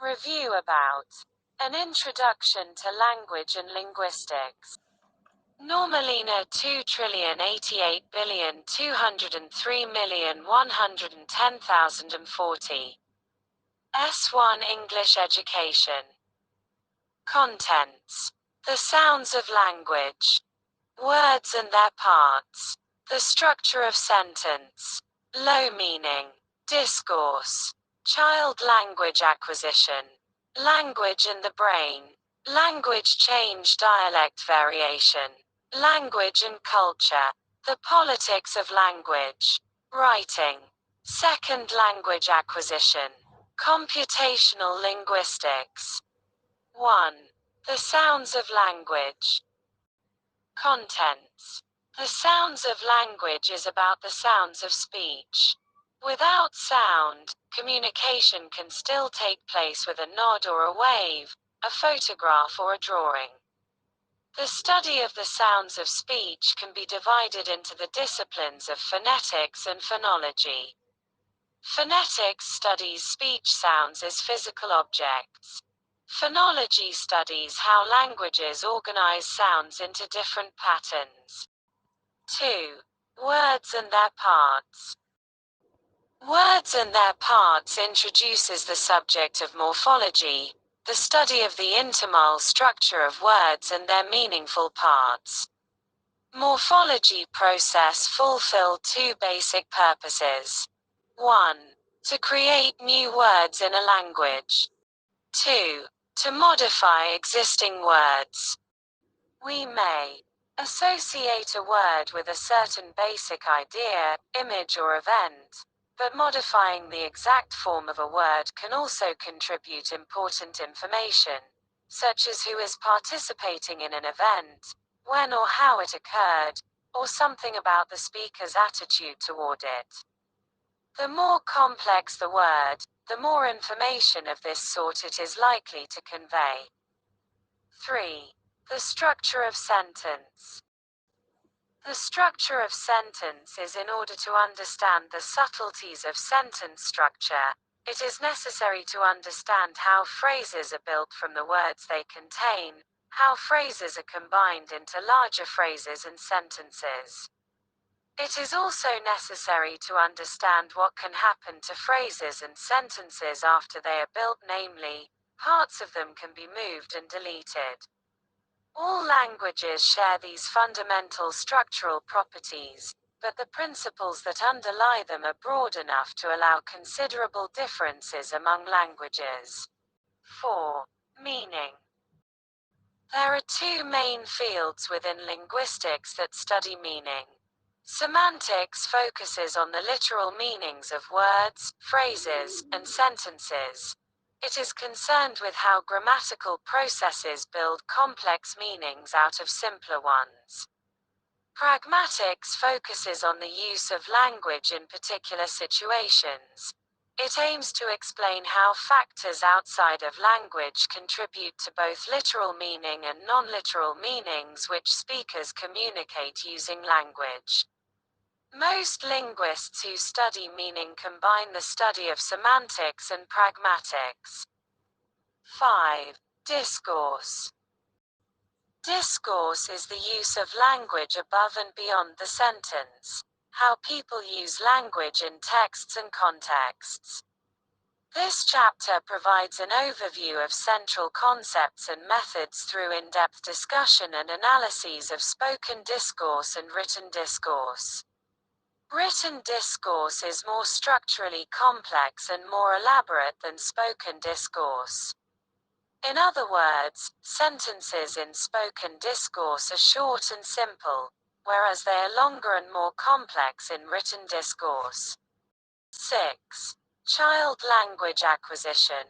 Review about An Introduction to Language and Linguistics. Normalina 2,088,203,110,040. S1 English Education. Contents. The sounds of language. Words and their parts. The structure of sentence. Low meaning. Discourse. Child language acquisition. Language and the brain. Language change, dialect variation. Language and culture. The politics of language. Writing. Second language acquisition. Computational linguistics. 1. The sounds of language. Contents. The sounds of language is about the sounds of speech. Without sound, communication can still take place with a nod or a wave, a photograph or a drawing. The study of the sounds of speech can be divided into the disciplines of phonetics and phonology. Phonetics studies speech sounds as physical objects. Phonology studies how languages organize sounds into different patterns. 2. Words and their parts. Words and their parts introduces the subject of morphology, the study of the intermal structure of words and their meaningful parts. Morphology process fulfill two basic purposes. 1. To create new words in a language. 2. To modify existing words. We may associate a word with a certain basic idea, image or event, but modifying the exact form of a word can also contribute important information, such as who is participating in an event, when or how it occurred, or something about the speaker's attitude toward it. The more complex the word, the more information of this sort it is likely to convey. 3. The structure of sentence. The structure of sentence is in order to understand the subtleties of sentence structure, it is necessary to understand how phrases are built from the words they contain, how phrases are combined into larger phrases and sentences. It is also necessary to understand what can happen to phrases and sentences after they are built, namely, parts of them can be moved and deleted. All languages share these fundamental structural properties, but the principles that underlie them are broad enough to allow considerable differences among languages. 4. Meaning. There are two main fields within linguistics that study meaning. Semantics focuses on the literal meanings of words, phrases, and sentences. It is concerned with how grammatical processes build complex meanings out of simpler ones. Pragmatics focuses on the use of language in particular situations. It aims to explain how factors outside of language contribute to both literal meaning and non-literal meanings which speakers communicate using language. Most linguists who study meaning combine the study of semantics and pragmatics. 5. Discourse. Discourse is the use of language above and beyond the sentence, how people use language in texts and contexts. This chapter provides an overview of central concepts and methods through in-depth discussion and analyses of spoken discourse and written discourse. Written discourse is more structurally complex and more elaborate than spoken discourse. In other words, sentences in spoken discourse are short and simple, whereas they are longer and more complex in written discourse. 6. Child language acquisition.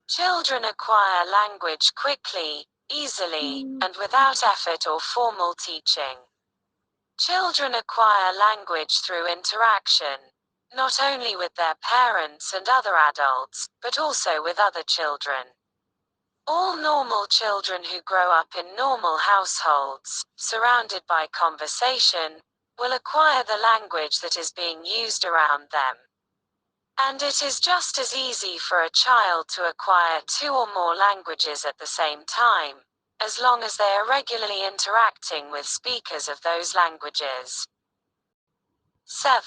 Children acquire language quickly, easily, and without effort or formal teaching. Children acquire language through interaction, not only with their parents and other adults, but also with other children. All normal children who grow up in normal households, surrounded by conversation, will acquire the language that is being used around them. And it is just as easy for a child to acquire 2 or more languages at the same time, as long as they are regularly interacting with speakers of those languages. 7.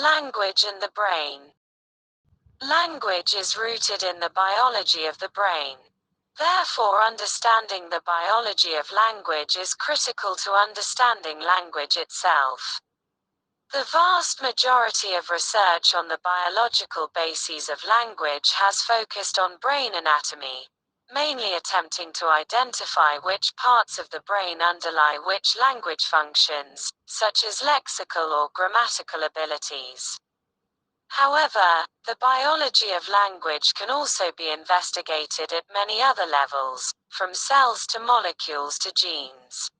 Language and the brain. Language is rooted in the biology of the brain. Therefore, understanding the biology of language is critical to understanding language itself. The vast majority of research on the biological bases of language has focused on brain anatomy, mainly attempting to identify which parts of the brain underlie which language functions, such as lexical or grammatical abilities. However, the biology of language can also be investigated at many other levels, from cells to molecules to genes.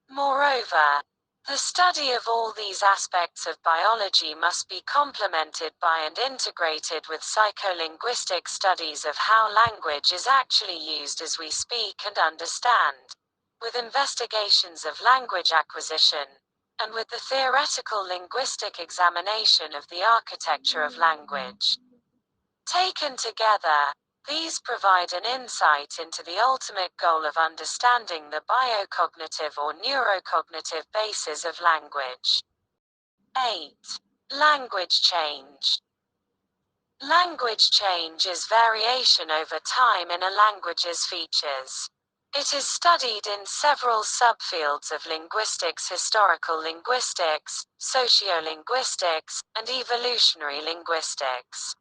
Moreover, the study of all these aspects of biology must be complemented by and integrated with psycholinguistic studies of how language is actually used as we speak and understand, with investigations of language acquisition, and with the theoretical linguistic examination of the architecture of language. Taken together, these provide an insight into the ultimate goal of understanding the biocognitive or neurocognitive basis of language. 8. Language change. Language change is variation over time in a language's features. It is studied in several subfields of linguistics: historical linguistics, sociolinguistics, and evolutionary linguistics.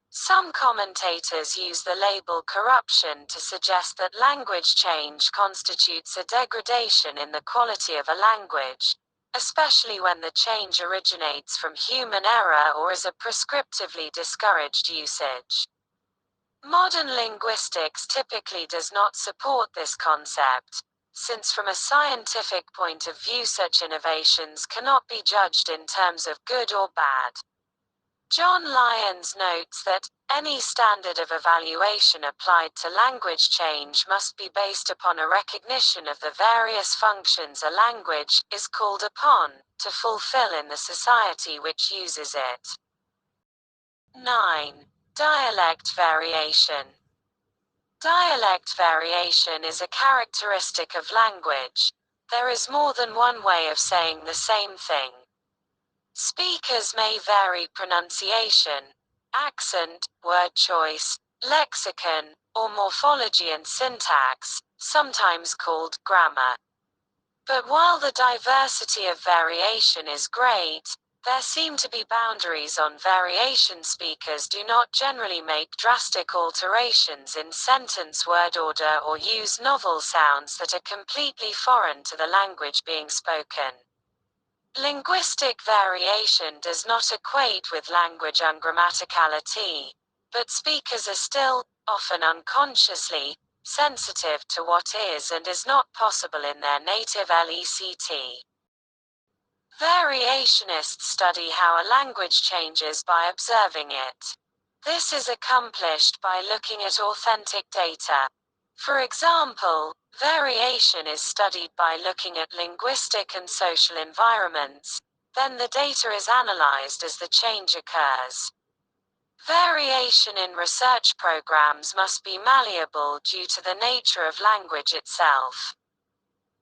Some commentators use the label corruption to suggest that language change constitutes a degradation in the quality of a language, especially when the change originates from human error or is a prescriptively discouraged usage. Modern linguistics typically does not support this concept, since from a scientific point of view such innovations cannot be judged in terms of good or bad. John Lyons notes that any standard of evaluation applied to language change must be based upon a recognition of the various functions a language is called upon to fulfill in the society which uses it. 9. Dialect variation. Dialect variation is a characteristic of language. There is more than one way of saying the same thing. Speakers may vary pronunciation, accent, word choice, lexicon, or morphology and syntax, sometimes called grammar. But while the diversity of variation is great, there seem to be boundaries on variation. Speakers do not generally make drastic alterations in sentence word order or use novel sounds that are completely foreign to the language being spoken. Linguistic variation does not equate with language ungrammaticality, but speakers are still, often unconsciously, sensitive to what is and is not possible in their native lect. Variationists study how a language changes by observing it. This is accomplished by looking at authentic data. For example, variation is studied by looking at linguistic and social environments, then the data is analyzed as the change occurs. Variation in research programs must be malleable due to the nature of language itself.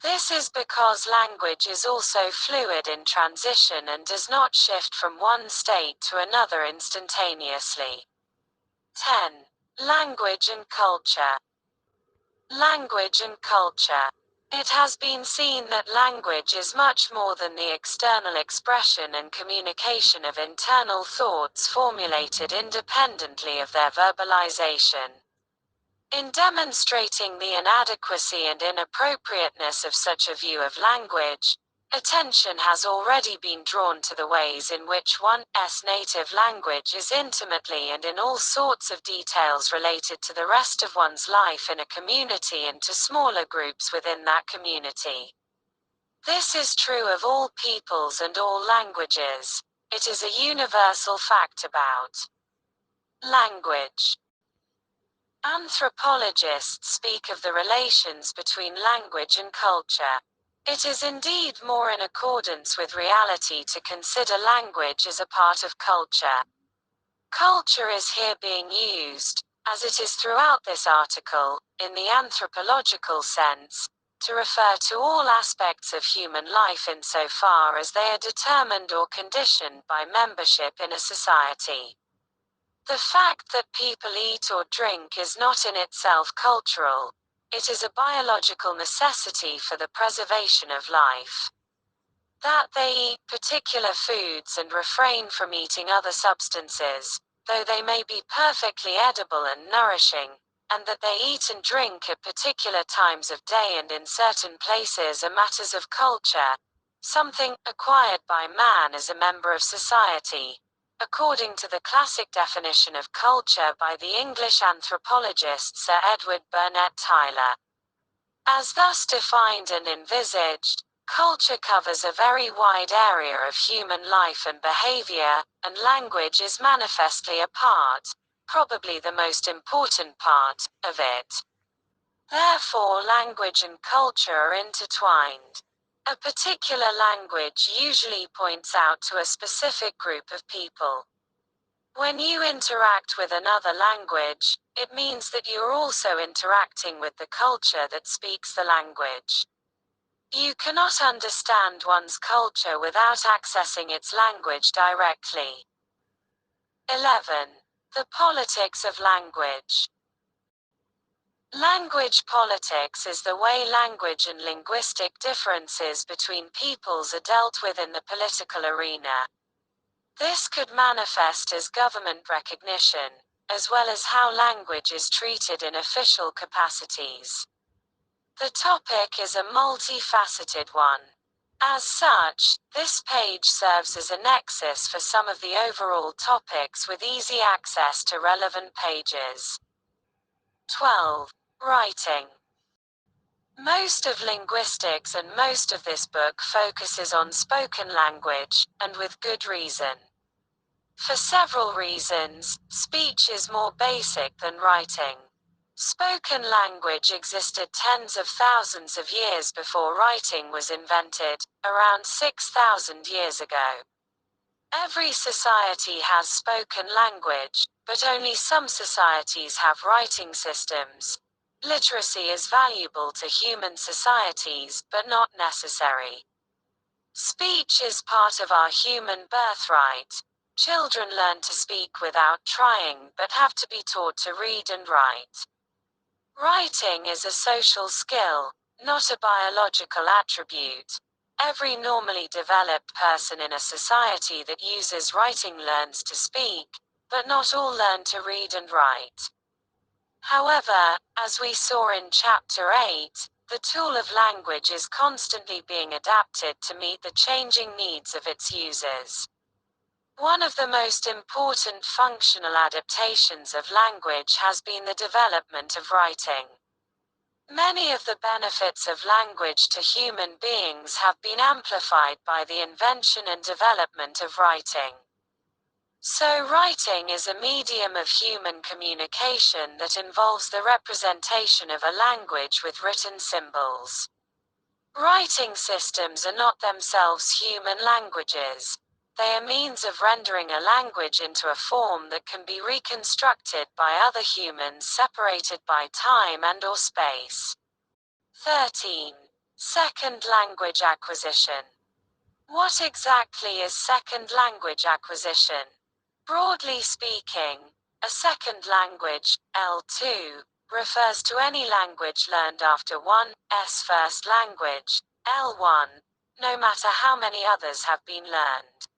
This is because language is also fluid in transition and does not shift from one state to another instantaneously. 10. Language and culture. Language and culture. It has been seen that language is much more than the external expression and communication of internal thoughts formulated independently of their verbalization. In demonstrating the inadequacy and inappropriateness of such a view of language, attention has already been drawn to the ways in which one's native language is intimately and in all sorts of details related to the rest of one's life in a community and to smaller groups within that community. This is true of all peoples and all languages. It is a universal fact about language. Anthropologists speak of the relations between language and culture. It is indeed more in accordance with reality to consider language as a part of culture. Culture is here being used, as it is throughout this article, in the anthropological sense, to refer to all aspects of human life insofar as they are determined or conditioned by membership in a society. The fact that people eat or drink is not in itself cultural. It is a biological necessity for the preservation of life. That they eat particular foods and refrain from eating other substances, though they may be perfectly edible and nourishing, and that they eat and drink at particular times of day and in certain places are matters of culture, something acquired by man as a member of society, according to the classic definition of culture by the English anthropologist Sir Edward Burnett Tylor. As thus defined and envisaged, culture covers a very wide area of human life and behavior, and language is manifestly a part, probably the most important part, of it. Therefore, language and culture are intertwined. A particular language usually points out to a specific group of people. When you interact with another language, it means that you are also interacting with the culture that speaks the language. You cannot understand one's culture without accessing its language directly. 11. The politics of language. Language politics is the way language and linguistic differences between peoples are dealt with in the political arena. This could manifest as government recognition, as well as how language is treated in official capacities. The topic is a multifaceted one. As such, this page serves as a nexus for some of the overall topics with easy access to relevant pages. 12. Writing. Most of linguistics and most of this book focuses on spoken language, and with good reason. For several reasons, speech is more basic than writing. Spoken language existed tens of thousands of years before writing was invented, around 6,000 years ago. Every society has spoken language, but only some societies have writing systems. Literacy is valuable to human societies, but not necessary. Speech is part of our human birthright. Children learn to speak without trying but have to be taught to read and write. Writing is a social skill, not a biological attribute. Every normally developed person in a society that uses writing learns to speak, but not all learn to read and write. However, as we saw in Chapter 8, the tool of language is constantly being adapted to meet the changing needs of its users. One of the most important functional adaptations of language has been the development of writing. Many of the benefits of language to human beings have been amplified by the invention and development of writing. So writing is a medium of human communication that involves the representation of a language with written symbols. Writing systems are not themselves human languages. They are means of rendering a language into a form that can be reconstructed by other humans separated by time and/or space. 13. Second language acquisition. What exactly is second language acquisition? Broadly speaking, a second language, L2, refers to any language learned after one's first language, L1, no matter how many others have been learned.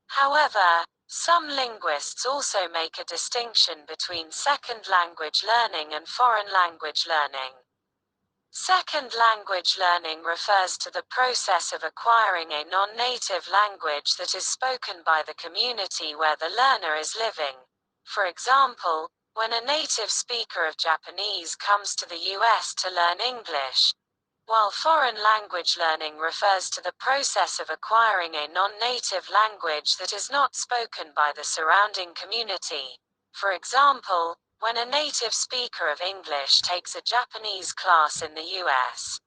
However, some linguists also make a distinction between second language learning and foreign language learning. Second language learning refers to the process of acquiring a non-native language that is spoken by the community where the learner is living. For example, when a native speaker of Japanese comes to the US to learn English, while foreign language learning refers to the process of acquiring a non-native language that is not spoken by the surrounding community. For example, when a native speaker of English takes a Japanese class in the US.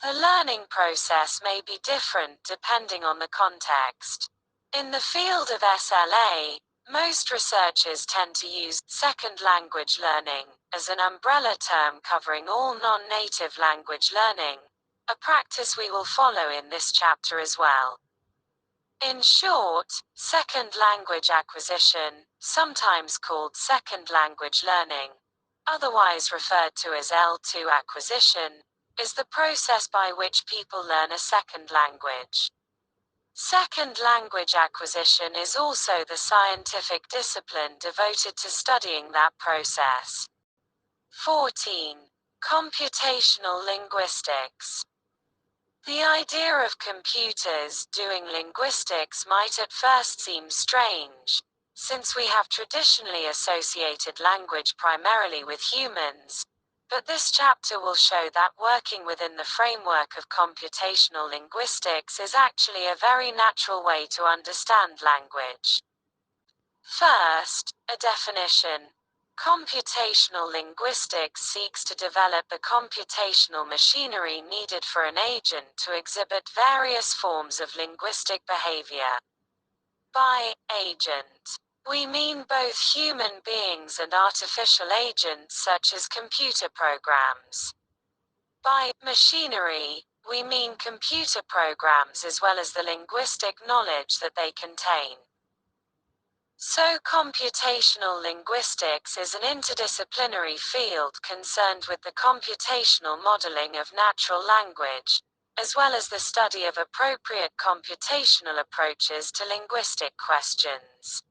The learning process may be different depending on the context. In the field of SLA, most researchers tend to use second language learning as an umbrella term covering all non-native language learning, a practice we will follow in this chapter as well. In short, second language acquisition, sometimes called second language learning, otherwise referred to as L2 acquisition, is the process by which people learn a second language. Second language acquisition is also the scientific discipline devoted to studying that process. 14. Computational linguistics. The idea of computers doing linguistics might at first seem strange, since we have traditionally associated language primarily with humans, but this chapter will show that working within the framework of computational linguistics is actually a very natural way to understand language. First, a definition. Computational linguistics seeks to develop the computational machinery needed for an agent to exhibit various forms of linguistic behavior. By agent, we mean both human beings and artificial agents such as computer programs. By machinery, we mean computer programs as well as the linguistic knowledge that they contain. So computational linguistics is an interdisciplinary field concerned with the computational modeling of natural language, as well as the study of appropriate computational approaches to linguistic questions.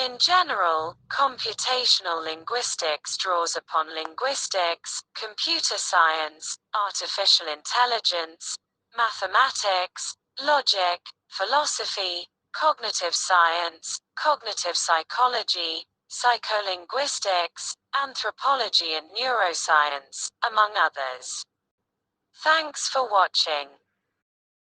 In general, computational linguistics draws upon linguistics, computer science, artificial intelligence, mathematics, logic, philosophy, cognitive science, cognitive psychology, psycholinguistics, anthropology and neuroscience, among others. Thanks for watching.